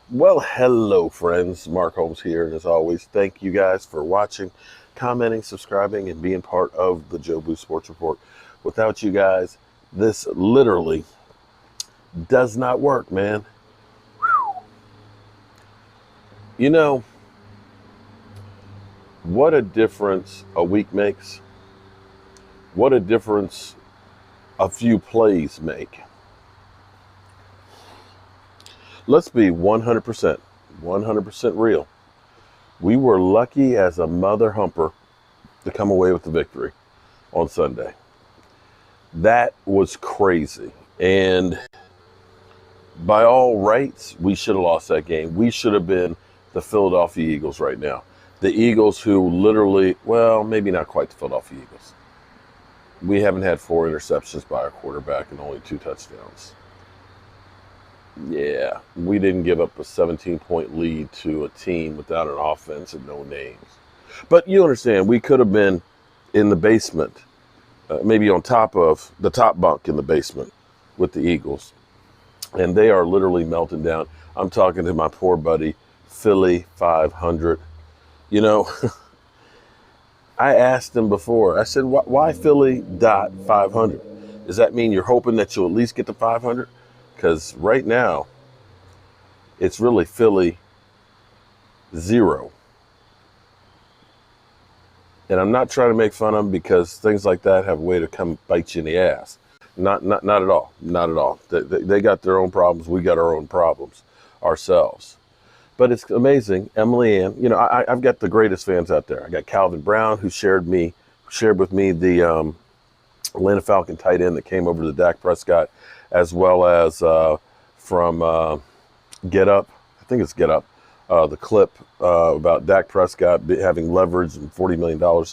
Well, hello, friends. Mark Holmes here. And as always, thank you guys for watching, commenting, subscribing, and being part of the Joe Boo Sports Report. Without you guys, this literally does not work, man. You know, what a difference a week makes. What a difference a few plays make. Let's be 100% real. We were lucky as a mother humper to come away with the victory on Sunday. That was crazy. And by all rights, we should have lost that game. We should have been the Philadelphia Eagles right now. The Eagles who literally, well, maybe not quite the Philadelphia Eagles. We haven't had 4 interceptions by our quarterback and only 2 touchdowns. Yeah, we didn't give up a 17-point lead to a team without an offense and no names. But you understand, we could have been in the basement, maybe on top of the top bunk in the basement with the Eagles. And they are literally melting down. I'm talking to my poor buddy, Philly 500. You know, I asked him before, I said, why Philly dot 500? Does that mean you're hoping that you'll at least get to 500? Because right now, it's really Philly 0. And I'm not trying to make fun of them because things like that have a way to come bite you in the ass. Not at all. Not at all. They got their own problems. We got our own problems ourselves. But it's amazing. Emily Ann, I've got the greatest fans out there. I got Calvin Brown, who shared with me the Atlanta Falcon tight end that came over to Dak Prescott, as well as from Get Up. I think it's Get Up. The clip about Dak Prescott having leverage and $40 million.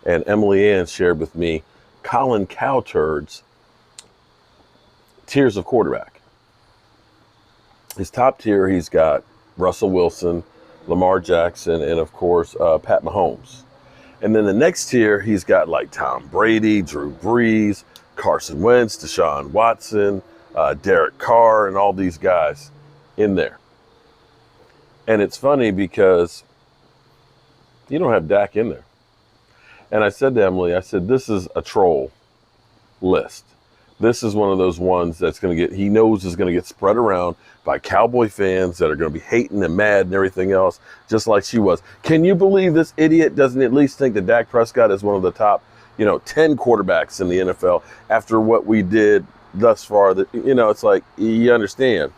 And Emily Ann shared with me Colin Cowherd's tiers of quarterback. His top tier, he's got Russell Wilson, Lamar Jackson, and of course, Pat Mahomes. And then the next tier, he's got like Tom Brady, Drew Brees, Carson Wentz, Deshaun Watson, Derek Carr, and all these guys in there. And it's funny because you don't have Dak in there. And I said to Emily, I said, this is a troll list. This is one of those ones that's going to he knows is going to get spread around by Cowboy fans that are going to be hating and mad and everything else, just like she was. Can you believe this idiot doesn't at least think that Dak Prescott is one of the top, 10 quarterbacks in the NFL after what we did thus far? That, it's like, you understand.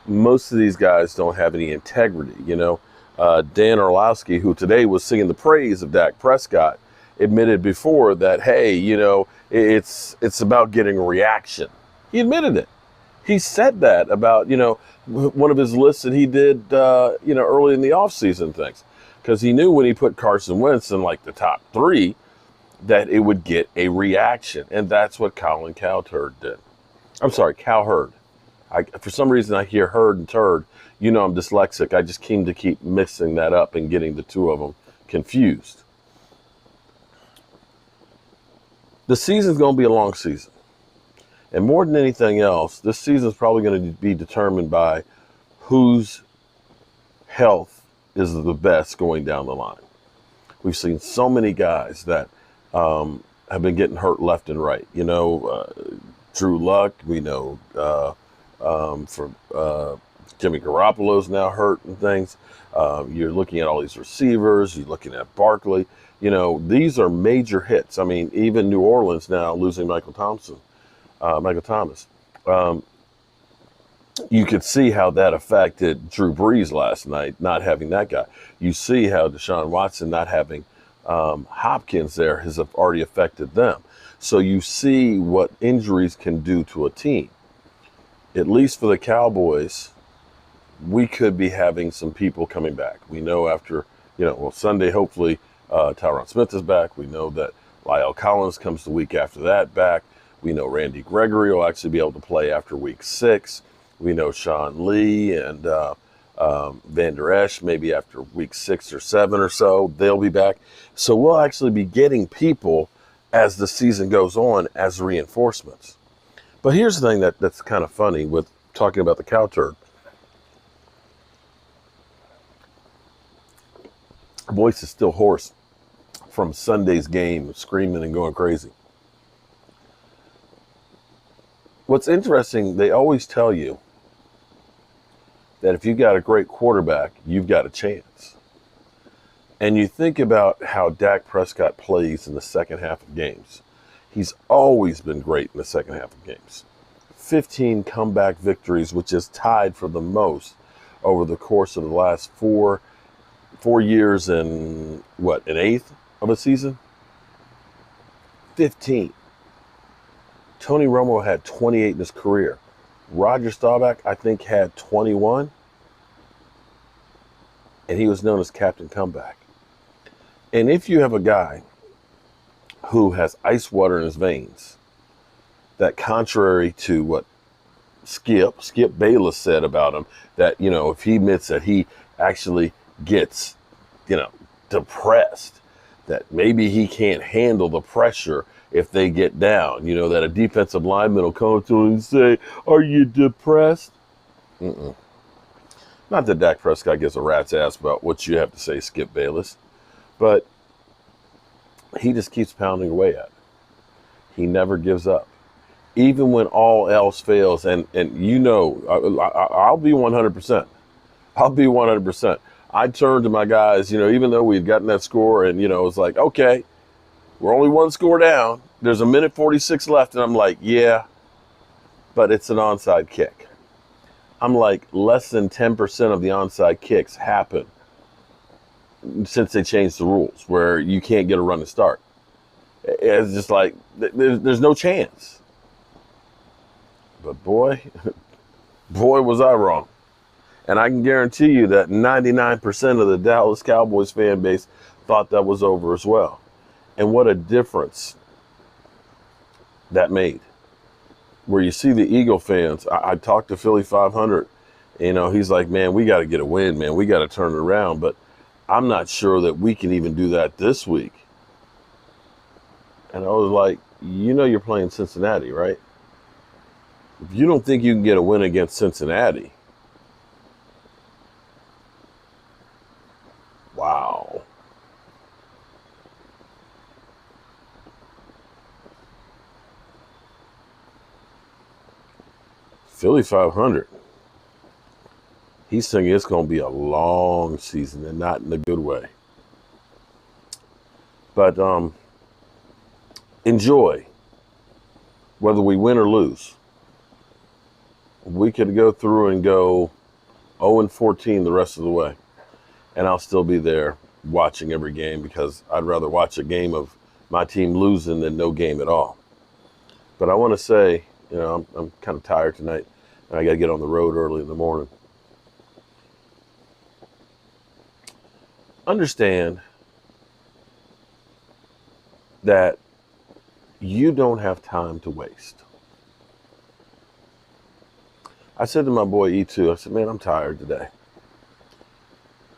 Most of these guys don't have any integrity, Dan Orlowski, who today was singing the praise of Dak Prescott, admitted before that, hey, it's about getting a reaction. He admitted it. He said that about, one of his lists that he did, early in the offseason things. Because he knew when he put Carson Wentz in like the top 3 that it would get a reaction. And that's what Colin Cowherd did. I'm sorry, Cowherd. For some reason, I hear herd and turd. I'm dyslexic. I just keep mixing that up and getting the two of them confused. The season's going to be a long season. And more than anything else, this season is probably going to be determined by whose health is the best going down the line. We've seen so many guys that have been getting hurt left and right. Drew Luck, we know Jimmy Garoppolo's now hurt and things. You're looking at all these receivers. You're looking at Barkley. These are major hits. I mean, even New Orleans now losing Michael Thomas. You could see how that affected Drew Brees last night, not having that guy. You see how Deshaun Watson not having Hopkins there has already affected them. So you see what injuries can do to a team. At least for the Cowboys, we could be having some people coming back. We know after, Sunday, hopefully, Tyron Smith is back. We know that Lyle Collins comes the week after that back. We know Randy Gregory will actually be able to play after week 6. We know Sean Lee and Van Der Esch maybe after week 6 or 7 or so. They'll be back. So we'll actually be getting people as the season goes on as reinforcements. But here's the thing that's kind of funny with talking about the cow turd. Voice is still hoarse from Sunday's game, screaming and going crazy. What's interesting, they always tell you that if you got a great quarterback, you've got a chance. And you think about how Dak Prescott plays in the second half of games. He's always been great in the second half of games. 15 comeback victories, which is tied for the most over the course of the last four years and an eighth of a season? 15. Tony Romo had 28 in his career. Roger Staubach, I think, had 21. And he was known as Captain Comeback. And if you have a guy who has ice water in his veins, that contrary to what Skip Bayless said about him, that, if he admits that he actually gets, depressed, that maybe he can't handle the pressure if they get down, that a defensive lineman will come to him and say, "Are you depressed?" Not that Dak Prescott gives a rat's ass about what you have to say, Skip Bayless, but he just keeps pounding away at it. He never gives up. Even when all else fails, and I'll be 100%. I'll be 100%. I turned to my guys, even though we'd gotten that score, and, it was like, okay, we're only one score down. There's a minute 46 left, and I'm like, yeah, but it's an onside kick. I'm like, less than 10% of the onside kicks happen since they changed the rules, where you can't get a run to start. It's just like, there's no chance. But boy, was I wrong. And I can guarantee you that 99% of the Dallas Cowboys fan base thought that was over as well. And what a difference that made. Where you see the Eagle fans, I talked to Philly 500, he's like, man, we got to get a win, man. We got to turn it around. But I'm not sure that we can even do that this week. And I was like, you're playing Cincinnati, right? If you don't think you can get a win against Cincinnati, wow. Philly 500. He's thinking it's going to be a long season and not in a good way. But enjoy, whether we win or lose. We could go through and go 0-14 the rest of the way. And I'll still be there watching every game, because I'd rather watch a game of my team losing than no game at all. But I want to say, I'm kind of tired tonight, and I got to get on the road early in the morning. Understand that you don't have time to waste. I said to my boy E2, I said, man, I'm tired today.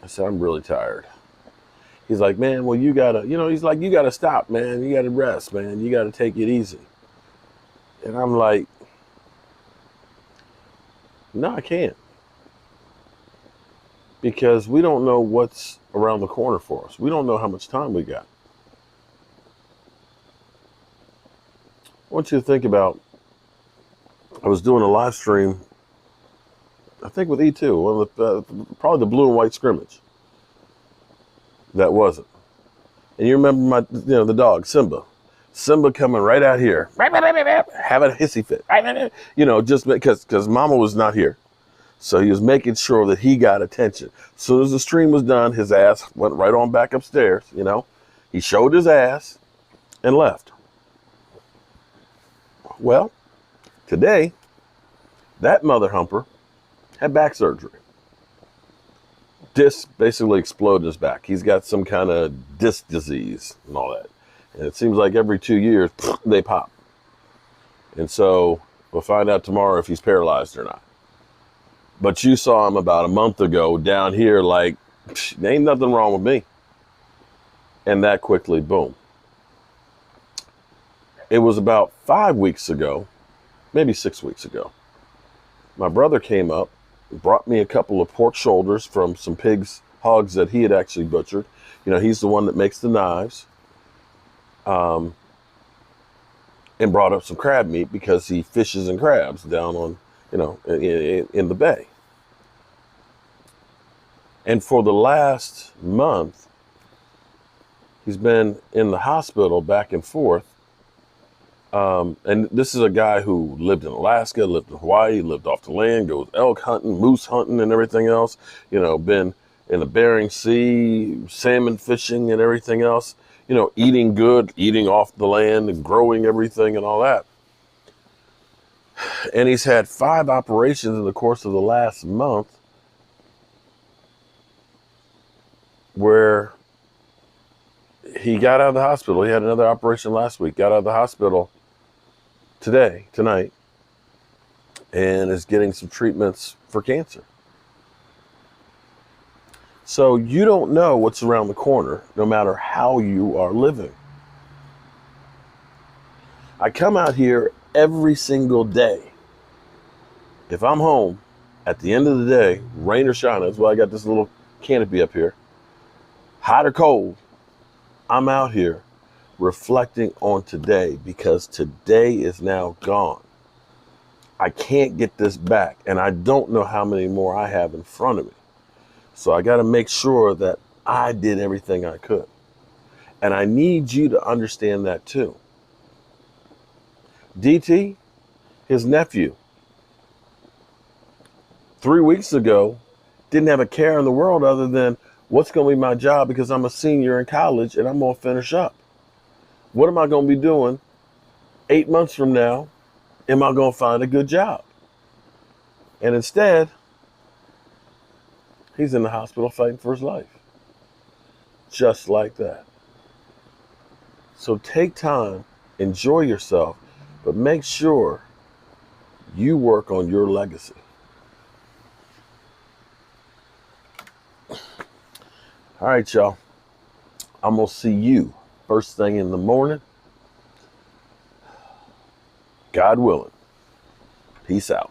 I said, I'm really tired. He's like, man, well, you gotta stop, man. You gotta rest, man. You gotta take it easy. And I'm like, no, I can't. Because we don't know what's around the corner for us. We don't know how much time we got. I want you to think about, I was doing a live stream, I think with E2, one of the, probably the blue and white scrimmage. That wasn't. And you remember the dog, Simba. Simba coming right out here, having a hissy fit, just because Mama was not here. So he was making sure that he got attention. As soon as the stream was done, his ass went right on back upstairs, He showed his ass and left. Well, today, that mother humper had back surgery. Disc basically exploded his back. He's got some kind of disc disease and all that. And it seems like every 2 years, they pop. And so we'll find out tomorrow if he's paralyzed or not. But you saw him about a month ago down here like, there ain't nothing wrong with me. And that quickly, boom. It was about 5 weeks ago, maybe 6 weeks ago. My brother came up, brought me a couple of pork shoulders from some pigs hogs that he had actually butchered. You know, he's the one that makes the knives. And brought up some crab meat because he fishes and crabs down on, you know, in the bay. And for the last month, he's been in the hospital back and forth. And this is a guy who lived in Alaska, lived in Hawaii, lived off the land, goes elk hunting, moose hunting, and everything else. You know, been in the Bering Sea, salmon fishing and everything else. You know, eating good, eating off the land and growing everything and all that. And he's had 5 operations in the course of the last month where he got out of the hospital. He had another operation last week, got out of the hospital tonight, and is getting some treatments for cancer. So you don't know what's around the corner, no matter how you are living. I come out here every single day. If I'm home at the end of the day, rain or shine, that's why I got this little canopy up here, hot or cold, I'm out here reflecting on today because today is now gone. I can't get this back, and I don't know how many more I have in front of me. So I got to make sure that I did everything I could. And I need you to understand that too. DT, his nephew, 3 weeks ago, didn't have a care in the world other than what's going to be my job because I'm a senior in college and I'm going to finish up. What am I going to be doing 8 months from now? Am I going to find a good job? And instead, he's in the hospital fighting for his life. Just like that. So take time, enjoy yourself, but make sure you work on your legacy. All right, y'all. I'm going to see you first thing in the morning. God willing. Peace out.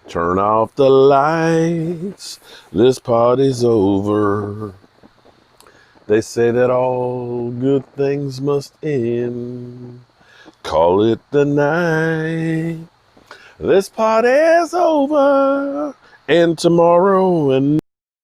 Turn off the lights. This party's over. They say that all good things must end. Call it the night. This party's over. And tomorrow and